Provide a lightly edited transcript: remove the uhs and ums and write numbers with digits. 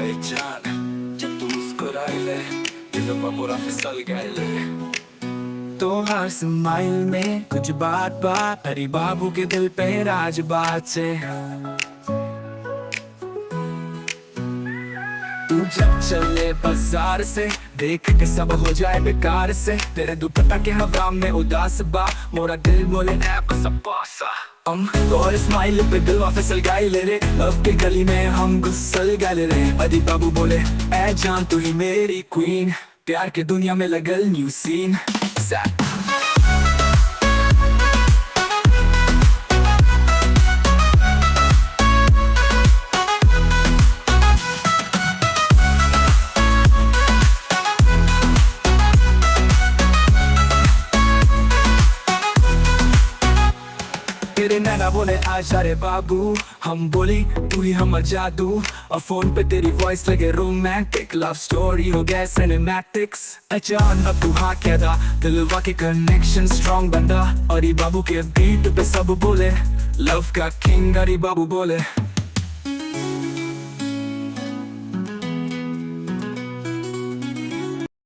जाए जान, जब तू मुस्कुराए ले दिल पर पूरा फिसल गए ले। तो हर स्माइल में कुछ बात अरे बाबू के दिल पे राज बात से। तू जब चले बाजार से देख के सब हो जाए बेकार से। तेरे दुपट्टा के हवा में उदास बा मोरा दिल बोले ऐ सब पासा। तो हर स्माइल पे दिल फिसल गए ले रे। लव के गली में हम घुसल गए रे। अरे बाबू बोले ऐ जान तू ही मेरी क्वीन। प्यार के दुनिया में लगल न्यू सीन। तेरे नैना बोले आजा रे बाबू, हम बोली तू ही हमर जादू। और फोन पे तेरी वॉइस लगे रोमांटिक, लव स्टोरी हो गया सिनेमैटिक्स। अचानक तू हाँ क्या था, दिलवा के कनेक्शन स्ट्रॉन्ग बंदा। और ये बाबू के बीट पे सब बोले लव का किंग। अरे बाबू बोले